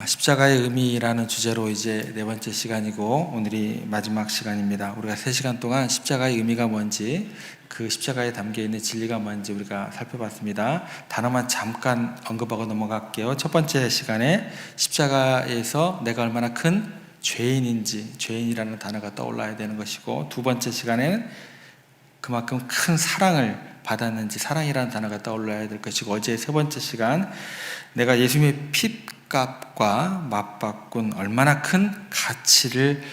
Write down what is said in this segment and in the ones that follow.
십자가의 의미라는 주제로 이제 네 번째 시간이고 오늘이 마지막 시간입니다. 우리가 3시간 동안 십자가의 의미가 뭔지, 그 십자가에 담겨 있는 진리가 뭔지 우리가 살펴봤습니다. 단어만 잠깐 언급하고 넘어갈게요. 첫 번째 시간에 십자가에서 내가 얼마나 큰 죄인인지, 죄인이라는 단어가 떠올라야 되는 것이고, 두 번째 시간에는 그만큼 큰 사랑을 받았는지, 사랑이라는 단어가 떠올라야 될 것이고, 어제 세 번째 시간 내가 예수님의 핏값과 맞바꾼 얼마나 큰 가치를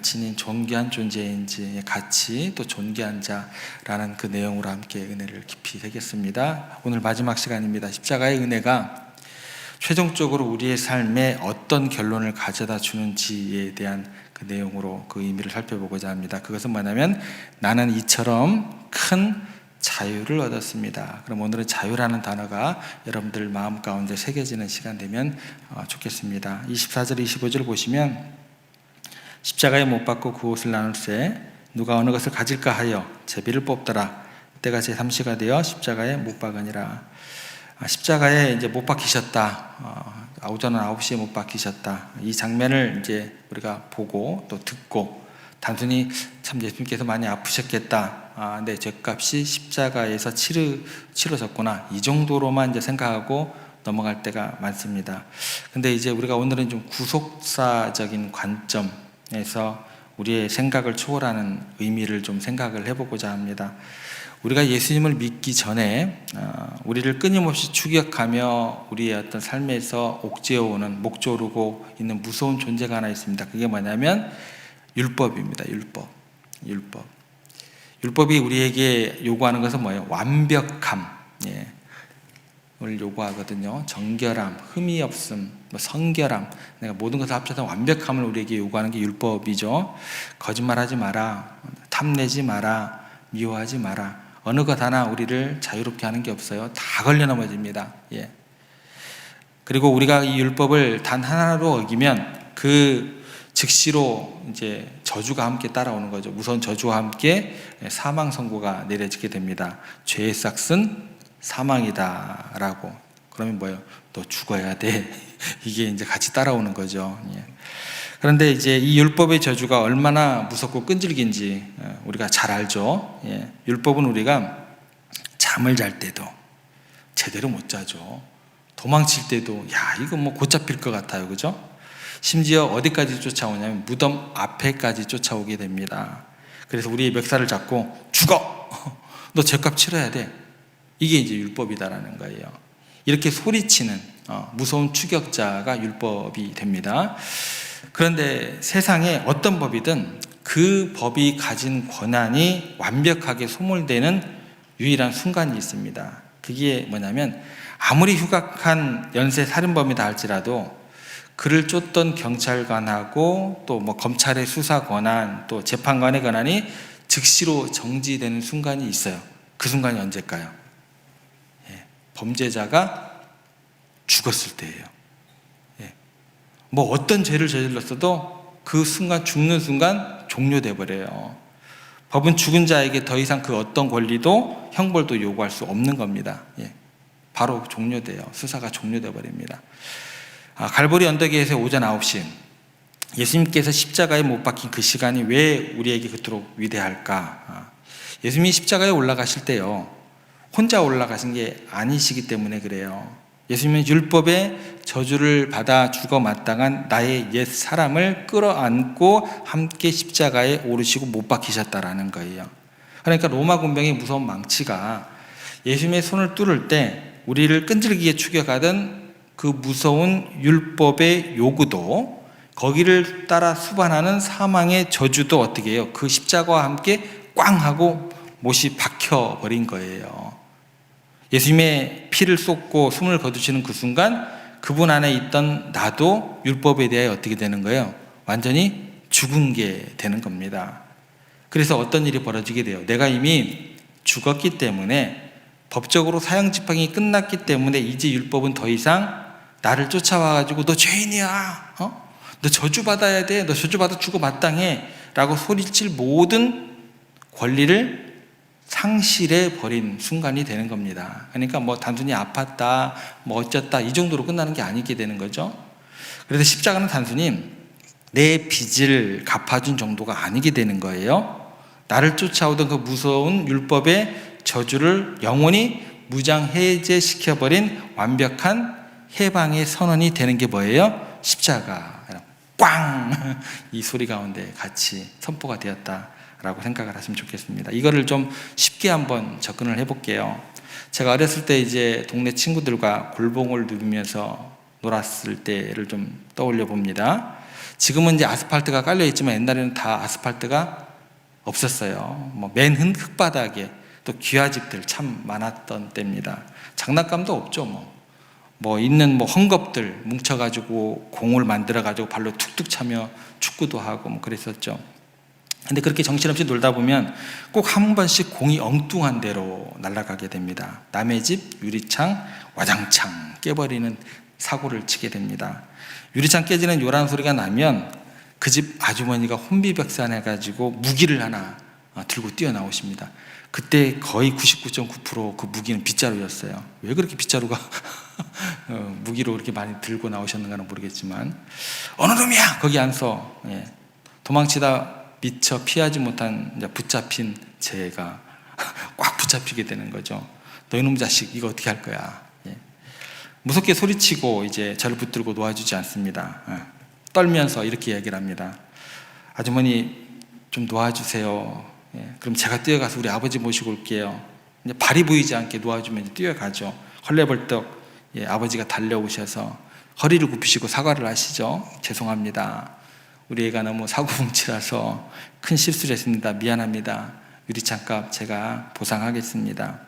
지닌 존귀한 존재인지, 가치 또 존귀한 자라는 그 내용으로 함께 은혜를 깊이 새겼습니다. 오늘 마지막 시간입니다. 십자가의 은혜가 최종적으로 우리의 삶에 어떤 결론을 가져다 주는지에 대한 그 내용으로 그 의미를 살펴보고자 합니다. 그것은 뭐냐면, 나는 이처럼 큰 자유를 얻었습니다. 그럼 오늘은 자유라는 단어가 여러분들 마음 가운데 새겨지는 시간 되면 좋겠습니다. 24절 25절 보시면, 십자가에 못 박고 그 옷을 나눌세 누가 어느 것을 가질까 하여 제비를 뽑더라. 때가 제3시가 되어 십자가에 못 박으니라. 십자가에 이제 못 박히셨다. 오전 9시에 못 박히셨다. 이 장면을 이제 우리가 보고 또 듣고, 단순히 참 예수님께서 많이 아프셨겠다, 내 죄값이 십자가에서 치러졌구나, 이 정도로만 이제 생각하고 넘어갈 때가 많습니다. 근데 이제 우리가 오늘은 좀 구속사적인 관점에서 우리의 생각을 초월하는 의미를 좀 생각을 해보고자 합니다. 우리가 예수님을 믿기 전에 우리를 끊임없이 추격하며 우리의 어떤 삶에서 옥죄어오는, 목조르고 있는 무서운 존재가 하나 있습니다. 그게 뭐냐면 율법입니다. 율법이 우리에게 요구하는 것은 뭐예요? 완벽함, 을 요구하거든요. 정결함, 흠이 없음, 성결함, 내가 모든 것을 합쳐서 완벽함을 우리에게 요구하는 게 율법이죠. 거짓말하지 마라, 탐내지 마라, 미워하지 마라. 어느 것 하나 우리를 자유롭게 하는 게 없어요. 다 걸려 넘어집니다. 그리고 우리가 이 율법을 단 하나로 어기면 그 즉시로 이제 저주가 함께 따라오는 거죠. 무서운 저주와 함께 사망 선고가 내려지게 됩니다. 죄의 삭은 사망이다라고. 그러면 뭐예요? 너 죽어야 돼. 이게 이제 같이 따라오는 거죠. 그런데 이제 이 율법의 저주가 얼마나 무섭고 끈질긴지 우리가 잘 알죠. 율법은 우리가 잠을 잘 때도 제대로 못 자죠. 도망칠 때도 이거 뭐 곧 잡힐 것 같아요. 그죠? 심지어 어디까지 쫓아오냐면 무덤 앞에까지 쫓아오게 됩니다. 그래서 우리의 멱살을 잡고 죽어! 너 죄값 치러야 돼. 이게 이제 율법이다라는 거예요. 이렇게 소리치는 무서운 추격자가 율법이 됩니다. 그런데 세상에 어떤 법이든 그 법이 가진 권한이 완벽하게 소멸되는 유일한 순간이 있습니다. 그게 뭐냐면, 아무리 흉악한 연쇄 살인범이다 할지라도 그를 쫓던 경찰관하고 또 뭐 검찰의 수사 권한, 또 재판관의 권한이 즉시로 정지되는 순간이 있어요. 그 순간이 언제일까요? 범죄자가 죽었을 때예요. 뭐 어떤 죄를 저질렀어도 그 순간, 죽는 순간 종료돼 버려요. 법은 죽은 자에게 더 이상 그 어떤 권리도 형벌도 요구할 수 없는 겁니다. 바로 종료돼요. 수사가 종료돼 버립니다. 갈보리 언덕에서 오전 9시, 예수님께서 십자가에 못 박힌 그 시간이 왜 우리에게 그토록 위대할까? 예수님이 십자가에 올라가실 때요, 혼자 올라가신 게 아니시기 때문에 그래요. 예수님은 율법의 저주를 받아 죽어 마땅한 나의 옛 사람을 끌어안고 함께 십자가에 오르시고 못 박히셨다라는 거예요. 그러니까 로마 군병의 무서운 망치가 예수님의 손을 뚫을 때 우리를 끈질기게 추격하던 그 무서운 율법의 요구도, 거기를 따라 수반하는 사망의 저주도 어떻게 해요? 그 십자가와 함께 꽝 하고 못이 박혀버린 거예요. 예수님의 피를 쏟고 숨을 거두시는 그 순간, 그분 안에 있던 나도 율법에 대해 어떻게 되는 거예요? 완전히 죽은 게 되는 겁니다. 그래서 어떤 일이 벌어지게 돼요? 내가 이미 죽었기 때문에, 법적으로 사형집행이 끝났기 때문에 이제 율법은 더 이상 나를 쫓아와가지고 너 죄인이야, 너 저주받아야 돼, 너 저주받아 죽어 마땅해 라고 소리칠 모든 권리를 상실해 버린 순간이 되는 겁니다. 그러니까 뭐 단순히 아팠다, 뭐 어쩌다 이 정도로 끝나는 게 아니게 되는 거죠. 그래서 십자가는 단순히 내 빚을 갚아준 정도가 아니게 되는 거예요. 나를 쫓아오던 그 무서운 율법의 저주를 영원히 무장해제시켜버린 완벽한 해방의 선언이 되는 게 뭐예요? 십자가. 꽝! 이 소리 가운데 같이 선포가 되었다라고 생각을 하시면 좋겠습니다. 이거를 좀 쉽게 한번 접근을 해볼게요. 제가 어렸을 때 이제 동네 친구들과 골봉을 누비면서 놀았을 때를 좀 떠올려 봅니다. 지금은 이제 아스팔트가 깔려 있지만 옛날에는 다 아스팔트가 없었어요. 맨 흙바닥에 또 귀하집들 참 많았던 때입니다. 장난감도 없죠. 있는 헝겊들 뭉쳐가지고 공을 만들어가지고 발로 툭툭 차며 축구도 하고 그랬었죠. 근데 그렇게 정신없이 놀다 보면 꼭 한 번씩 공이 엉뚱한 데로 날아가게 됩니다. 남의 집 유리창 와장창 깨버리는 사고를 치게 됩니다. 유리창 깨지는 요란 소리가 나면 그 집 아주머니가 혼비백산해가지고 무기를 하나 들고 뛰어나오십니다. 그때 거의 99.9% 그 무기는 빗자루였어요. 왜 그렇게 빗자루가 무기로 그렇게 많이 들고 나오셨는가는 모르겠지만, 어느 놈이야 거기 안 서. 도망치다 미처 피하지 못한 붙잡힌 제가 꽉 붙잡히게 되는 거죠. 너 이놈 자식 이거 어떻게 할 거야. 무섭게 소리치고 이제 저를 붙들고 놓아주지 않습니다. 떨면서 이렇게 얘기를 합니다. 아주머니 좀 놓아주세요. 그럼 제가 뛰어가서 우리 아버지 모시고 올게요. 이제 발이 보이지 않게 놓아주면 이제 뛰어가죠. 헐레벌떡 아버지가 달려오셔서 허리를 굽히시고 사과를 하시죠. 죄송합니다. 우리 애가 너무 사고뭉치라서 큰 실수를 했습니다. 미안합니다. 유리창값 제가 보상하겠습니다.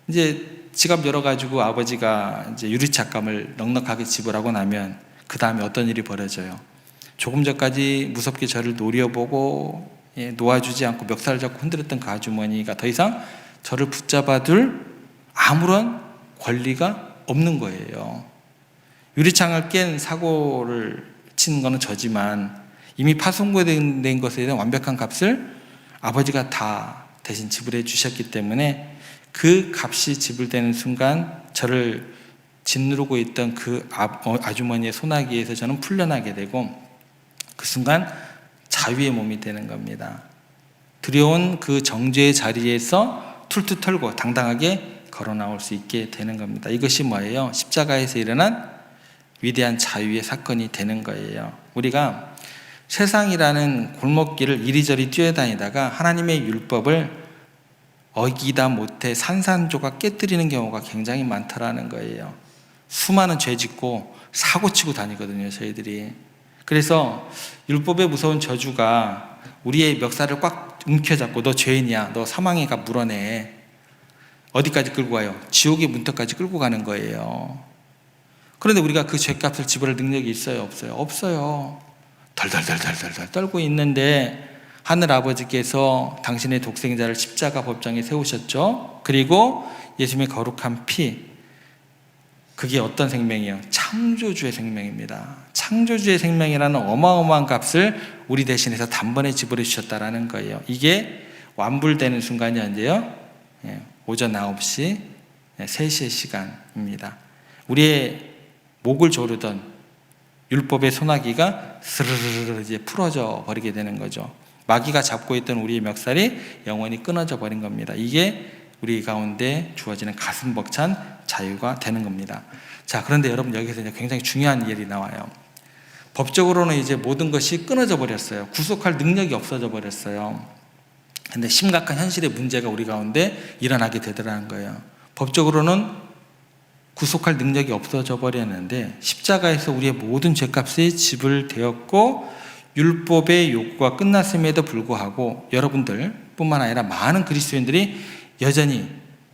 이제 지갑 열어가지고 아버지가 이제 유리창값을 넉넉하게 지불하고 나면 그 다음에 어떤 일이 벌어져요? 조금 전까지 무섭게 저를 노려보고 놓아주지 않고 멱살을 잡고 흔들었던 그 아주머니가 더 이상 저를 붙잡아둘 아무런 권리가 없는 거예요. 유리창을 깬 사고를 친 거는 저지만 이미 파손된 것에 대한 완벽한 값을 아버지가 다 대신 지불해 주셨기 때문에 그 값이 지불되는 순간 저를 짓누르고 있던 그 아주머니의 소나기에서 저는 풀려나게 되고 그 순간 자유의 몸이 되는 겁니다. 두려운 그 정죄의 자리에서 툴툴 털고 당당하게 걸어 나올 수 있게 되는 겁니다. 이것이 뭐예요? 십자가에서 일어난 위대한 자유의 사건이 되는 거예요. 우리가 세상이라는 골목길을 이리저리 뛰어다니다가 하나님의 율법을 어기다 못해 산산조각 깨뜨리는 경우가 굉장히 많다라는 거예요. 수많은 죄 짓고 사고치고 다니거든요, 저희들이. 그래서 율법의 무서운 저주가 우리의 멱살을 꽉 움켜잡고 너 죄인이야, 너 사망에가 물어내. 어디까지 끌고 가요? 지옥의 문턱까지 끌고 가는 거예요. 그런데 우리가 그 죄값을 지불할 능력이 있어요, 없어요? 없어요. 덜덜덜덜덜 떨고 있는데 하늘 아버지께서 당신의 독생자를 십자가 법정에 세우셨죠. 그리고 예수님의 거룩한 피, 그게 어떤 생명이에요? 창조주의 생명입니다. 창조주의 생명이라는 어마어마한 값을 우리 대신해서 단번에 지불해 주셨다라는 거예요. 이게 완불되는 순간이 언제요? 오전 9시 3시의 시간입니다. 우리의 목을 조르던 율법의 소나기가 스르르르 이제 풀어져 버리게 되는 거죠. 마귀가 잡고 있던 우리의 멱살이 영원히 끊어져 버린 겁니다. 이게 우리 가운데 주어지는 가슴 벅찬 자유가 되는 겁니다. 자, 그런데 여러분 여기서 이제 굉장히 중요한 일이 나와요. 법적으로는 이제 모든 것이 끊어져 버렸어요. 구속할 능력이 없어져 버렸어요. 근데 심각한 현실의 문제가 우리 가운데 일어나게 되더라는 거예요. 법적으로는 구속할 능력이 없어져 버렸는데 십자가에서 우리의 모든 죄값이 지불되었고 율법의 요구가 끝났음에도 불구하고 여러분들 뿐만 아니라 많은 그리스도인들이 여전히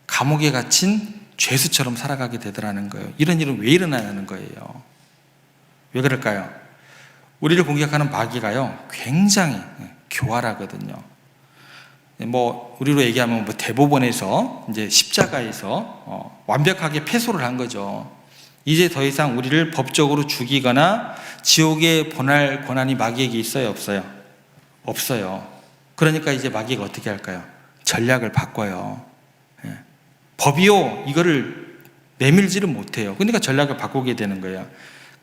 감옥에 갇힌 죄수처럼 살아가게 되더라는 거예요. 이런 일은 왜 일어나는 거예요? 왜 그럴까요? 우리를 공격하는 마귀가요 굉장히 교활하거든요. 우리로 얘기하면 대법원에서 이제 십자가에서 완벽하게 패소를 한 거죠. 이제 더 이상 우리를 법적으로 죽이거나 지옥에 보낼 권한이 마귀에게 있어요, 없어요? 없어요. 그러니까 이제 마귀가 어떻게 할까요? 전략을 바꿔요. 법이요, 이거를 내밀지를 못해요. 그러니까 전략을 바꾸게 되는 거예요.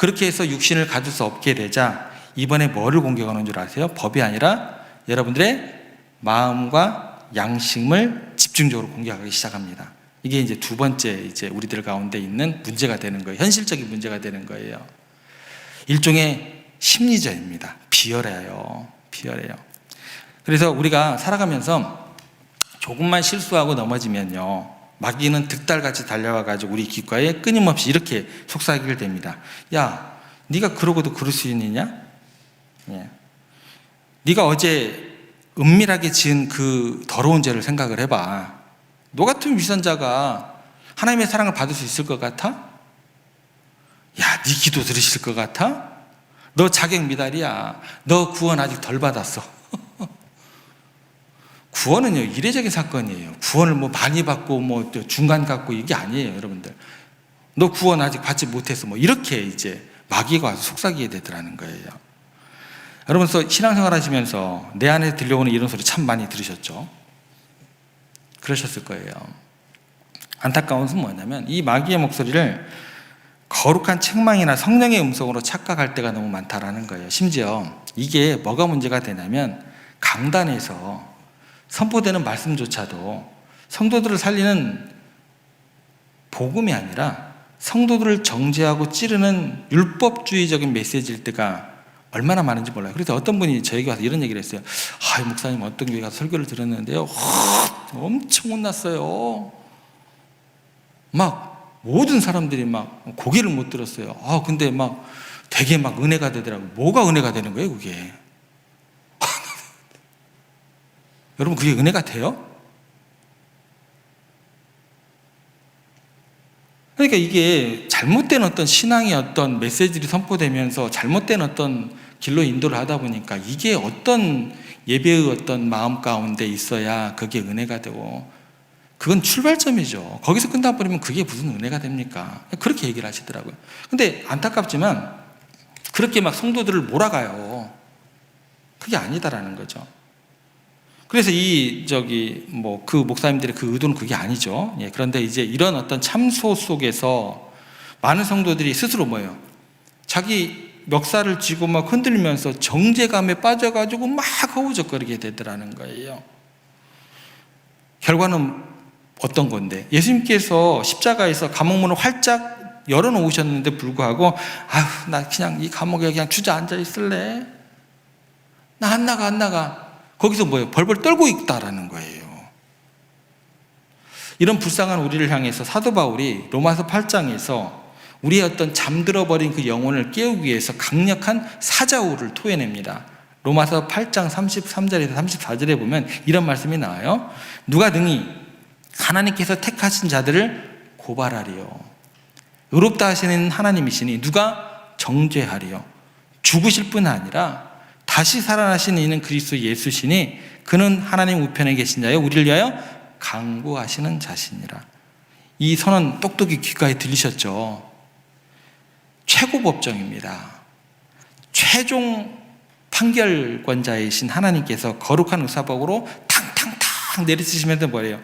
그렇게 해서 육신을 가질 수 없게 되자 이번에 뭐를 공격하는 줄 아세요? 법이 아니라 여러분들의 마음과 양심을 집중적으로 공격하기 시작합니다. 이게 이제 두 번째 이제 우리들 가운데 있는 문제가 되는 거예요. 현실적인 문제가 되는 거예요. 일종의 심리전입니다. 비열해요. 그래서 우리가 살아가면서 조금만 실수하고 넘어지면요, 마귀는 득달같이 달려와가지고 우리 귓가에 끊임없이 이렇게 속삭이게 됩니다. 야, 네가 그러고도 그럴 수 있느냐? 네가 어제 은밀하게 지은 그 더러운 죄를 생각을 해봐. 너 같은 위선자가 하나님의 사랑을 받을 수 있을 것 같아? 야, 네 기도 들으실 것 같아? 너 자격 미달이야. 너 구원 아직 덜 받았어. 구원은요, 이례적인 사건이에요. 구원을 뭐 많이 받고 뭐 중간 갖고 이게 아니에요, 여러분들. 너 구원 아직 받지 못해서 뭐 이렇게 이제 마귀가 와서 속삭이게 되더라는 거예요. 여러분, 신앙생활 하시면서 내 안에 들려오는 이런 소리 참 많이 들으셨죠? 그러셨을 거예요. 안타까운 것은 뭐냐면 이 마귀의 목소리를 거룩한 책망이나 성령의 음성으로 착각할 때가 너무 많다라는 거예요. 심지어 이게 뭐가 문제가 되냐면 강단에서 선포되는 말씀조차도 성도들을 살리는 복음이 아니라 성도들을 정죄하고 찌르는 율법주의적인 메시지일 때가 얼마나 많은지 몰라요. 그래서 어떤 분이 저에게 와서 이런 얘기를 했어요. 목사님 어떤 교회 가서 설교를 들었는데요, 엄청 혼났어요. 막 모든 사람들이 막 고개를 못 들었어요. 근데 막 되게 막 은혜가 되더라고요. 뭐가 은혜가 되는 거예요, 그게? 여러분, 그게 은혜가 돼요? 그러니까 이게 잘못된 어떤 신앙의 어떤 메시지를 선포되면서 잘못된 어떤 길로 인도를 하다 보니까 이게 어떤 예배의 어떤 마음 가운데 있어야 그게 은혜가 되고, 그건 출발점이죠. 거기서 끝나버리면 그게 무슨 은혜가 됩니까? 그렇게 얘기를 하시더라고요. 근데 안타깝지만 그렇게 막 성도들을 몰아가요. 그게 아니다라는 거죠. 그래서 그 목사님들의 그 의도는 그게 아니죠. 그런데 이제 이런 어떤 참소 속에서 많은 성도들이 스스로 뭐예요? 자기 멱살을 쥐고 막 흔들면서 정죄감에 빠져가지고 막 허우적거리게 되더라는 거예요. 결과는 어떤 건데? 예수님께서 십자가에서 감옥문을 활짝 열어놓으셨는데 불구하고 나 그냥 이 감옥에 그냥 주저앉아 있을래? 나 안 나가. 거기서 뭐예요? 벌벌 떨고 있다라는 거예요. 이런 불쌍한 우리를 향해서 사도 바울이 로마서 8장에서 우리의 어떤 잠들어버린 그 영혼을 깨우기 위해서 강력한 사자우를 토해냅니다. 로마서 8장 33절에서 34절에 보면 이런 말씀이 나와요. 누가 능히 하나님께서 택하신 자들을 고발하리요. 의롭다 하시는 하나님이시니 누가 정죄하리요. 죽으실 뿐 아니라 다시 살아나신 이는 그리스도 예수시니 그는 하나님 우편에 계신 자여 우리를 위하여 강구하시는 자시니라. 이 선언 똑똑히 귓가에 들리셨죠? 최고 법정입니다. 최종 판결권자이신 하나님께서 거룩한 의사복으로 탕탕탕 내리쓰시면서 뭐래요?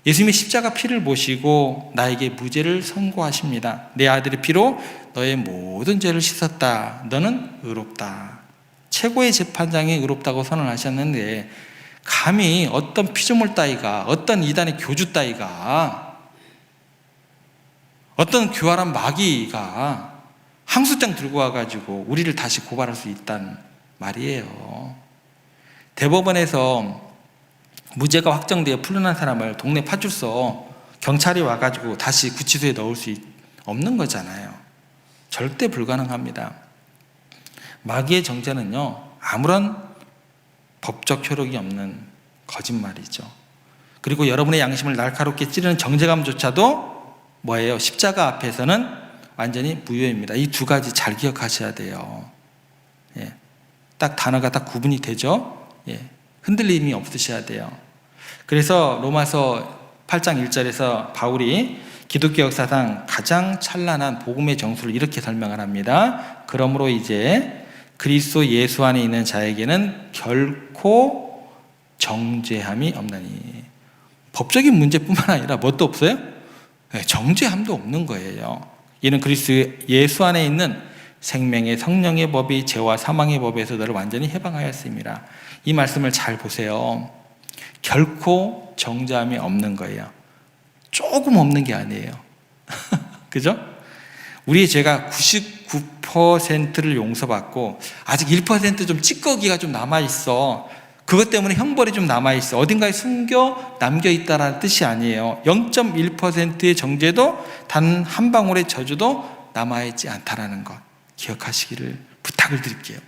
예수님의 십자가 피를 보시고 나에게 무죄를 선고하십니다. 내 아들의 피로 너의 모든 죄를 씻었다. 너는 의롭다. 최고의 재판장이 의롭다고 선언하셨는데 감히 어떤 피조물 따위가, 어떤 이단의 교주 따위가, 어떤 교활한 마귀가 항소장 들고 와가지고 우리를 다시 고발할 수 있단 말이에요. 대법원에서 무죄가 확정되어 풀려난 사람을 동네 파출소 경찰이 와가지고 다시 구치소에 넣을 수 없는 거잖아요. 절대 불가능합니다. 마귀의 정죄는요, 아무런 법적 효력이 없는 거짓말이죠. 그리고 여러분의 양심을 날카롭게 찌르는 정죄감조차도 뭐예요? 십자가 앞에서는 완전히 무효입니다. 이 두 가지 잘 기억하셔야 돼요. 딱 단어가 딱 구분이 되죠? 흔들림이 없으셔야 돼요. 그래서 로마서 8장 1절에서 바울이 기독교 역사상 가장 찬란한 복음의 정수를 이렇게 설명을 합니다. 그러므로 이제 그리스도 예수 안에 있는 자에게는 결코 정죄함이 없나니. 법적인 문제뿐만 아니라 뭣도 없어요? 정죄함도 없는 거예요. 이는 그리스도 예수 안에 있는 생명의 성령의 법이 죄와 사망의 법에서 너를 완전히 해방하였습니다. 이 말씀을 잘 보세요. 결코 정죄함이 없는 거예요. 조금 없는 게 아니에요. 그죠? 우리의 죄가 99%를 용서받고 아직 1% 좀 찌꺼기가 좀 남아있어. 그것 때문에 형벌이 좀 남아있어. 어딘가에 숨겨 남겨있다라는 뜻이 아니에요. 0.1%의 정죄도 단 한 방울의 저주도 남아있지 않다라는 것 기억하시기를 부탁을 드릴게요.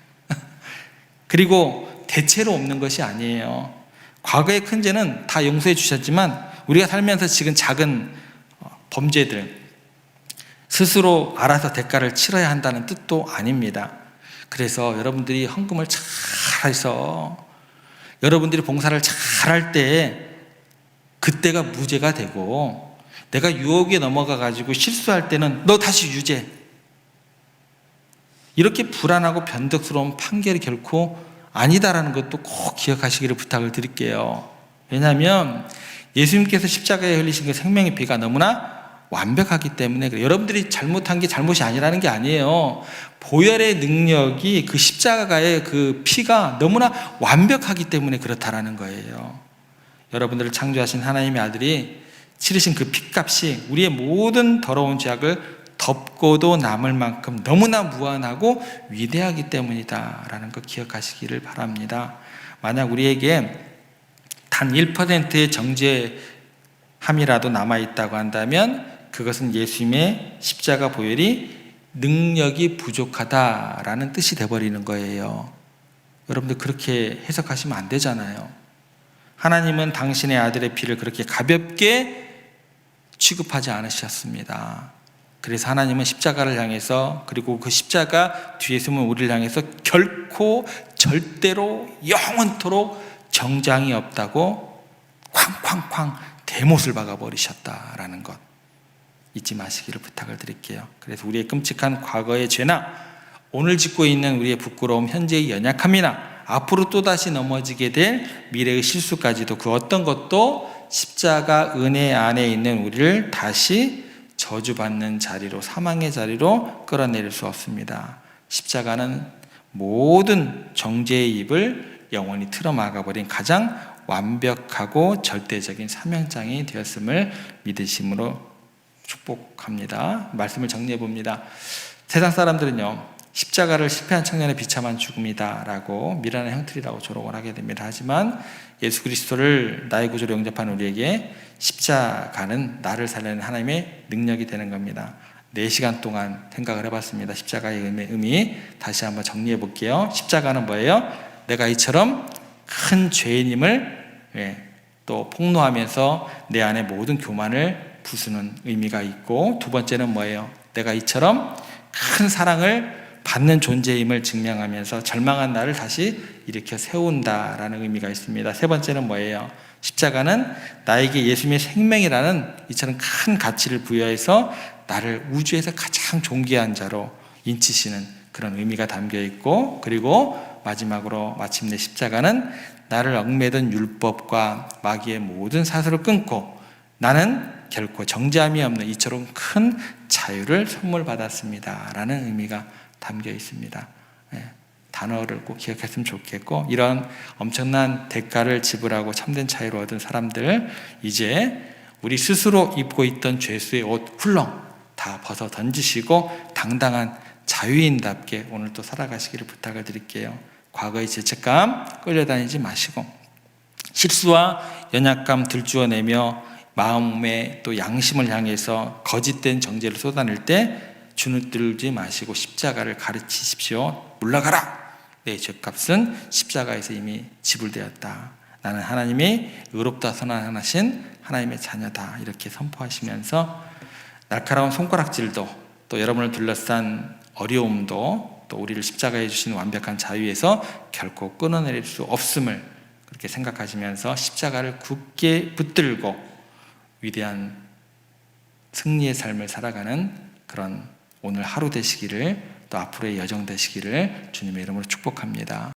그리고 대체로 없는 것이 아니에요. 과거의 큰 죄는 다 용서해 주셨지만 우리가 살면서 지금 작은 범죄들 스스로 알아서 대가를 치러야 한다는 뜻도 아닙니다. 그래서 여러분들이 헌금을 잘해서 여러분들이 봉사를 잘할 때 그때가 무죄가 되고, 내가 유혹에 넘어가 가지고 실수할 때는 너 다시 유죄, 이렇게 불안하고 변덕스러운 판결이 결코 아니다라는 것도 꼭 기억하시기를 부탁을 드릴게요. 왜냐하면 예수님께서 십자가에 흘리신 그 생명의 피가 너무나 완벽하기 때문에 그래요. 여러분들이 잘못한 게 잘못이 아니라는 게 아니에요. 보혈의 능력이 그 십자가의 그 피가 너무나 완벽하기 때문에 그렇다라는 거예요. 여러분들을 창조하신 하나님의 아들이 치르신 그 피값이 우리의 모든 더러운 죄악을 덮고도 남을 만큼 너무나 무한하고 위대하기 때문이다라는 거 기억하시기를 바랍니다. 만약 우리에게 단 1%의 정죄함이라도 남아있다고 한다면 그것은 예수님의 십자가 보혈이 능력이 부족하다라는 뜻이 되어버리는 거예요. 여러분들 그렇게 해석하시면 안 되잖아요. 하나님은 당신의 아들의 피를 그렇게 가볍게 취급하지 않으셨습니다. 그래서 하나님은 십자가를 향해서, 그리고 그 십자가 뒤에 숨은 우리를 향해서 결코 절대로 영원토록 정죄함이 없다고 쾅쾅쾅 대못을 박아버리셨다라는 것 잊지 마시기를 부탁을 드릴게요. 그래서 우리의 끔찍한 과거의 죄나 오늘 짓고 있는 우리의 부끄러움, 현재의 연약함이나 앞으로 또다시 넘어지게 될 미래의 실수까지도 그 어떤 것도 십자가 은혜 안에 있는 우리를 다시 저주받는 자리로, 사망의 자리로 끌어내릴 수 없습니다. 십자가는 모든 정죄의 입을 영원히 틀어막아버린 가장 완벽하고 절대적인 사명장이 되었음을 믿으심으로 축복합니다. 말씀을 정리해 봅니다. 세상 사람들은요, 십자가를 실패한 청년의 비참한 죽음이다 라고 미련한 형틀이라고 조롱을 하게 됩니다. 하지만 예수 그리스도를 나의 구주로 영접한 우리에게 십자가는 나를 살리는 하나님의 능력이 되는 겁니다. 4시간 동안 생각을 해봤습니다. 십자가의 의미 다시 한번 정리해 볼게요. 십자가는 뭐예요? 내가 이처럼 큰 죄인임을 또 폭로하면서 내 안에 모든 교만을 부수는 의미가 있고, 두 번째는 뭐예요? 내가 이처럼 큰 사랑을 받는 존재임을 증명하면서 절망한 나를 다시 일으켜 세운다라는 의미가 있습니다. 세 번째는 뭐예요? 십자가는 나에게 예수님의 생명이라는 이처럼 큰 가치를 부여해서 나를 우주에서 가장 존귀한 자로 인치시는 그런 의미가 담겨 있고, 그리고 마지막으로 마침내 십자가는 나를 얽매던 율법과 마귀의 모든 사슬을 끊고 나는 결코 정죄함이 없는 이처럼 큰 자유를 선물 받았습니다 라는 의미가 담겨 있습니다. 단어를 꼭 기억했으면 좋겠고, 이런 엄청난 대가를 지불하고 참된 자유를 얻은 사람들, 이제 우리 스스로 입고 있던 죄수의 옷 훌렁 다 벗어 던지시고 당당한 자유인답게 오늘 또 살아가시기를 부탁을 드릴게요. 과거의 죄책감 끌려다니지 마시고 실수와 연약감 들추어내며 마음의 또 양심을 향해서 거짓된 정죄를 쏟아낼 때 주눅들지 마시고 십자가를 가르치십시오. 물러가라! 내 죄값은 십자가에서 이미 지불되었다. 나는 하나님이 의롭다 선언하신 하나님의 자녀다. 이렇게 선포하시면서 날카로운 손가락질도, 또 여러분을 둘러싼 어려움도, 또 우리를 십자가에 주신 완벽한 자유에서 결코 끊어내릴 수 없음을 그렇게 생각하시면서 십자가를 굳게 붙들고 위대한 승리의 삶을 살아가는 그런 오늘 하루 되시기를, 또 앞으로의 여정 되시기를 주님의 이름으로 축복합니다.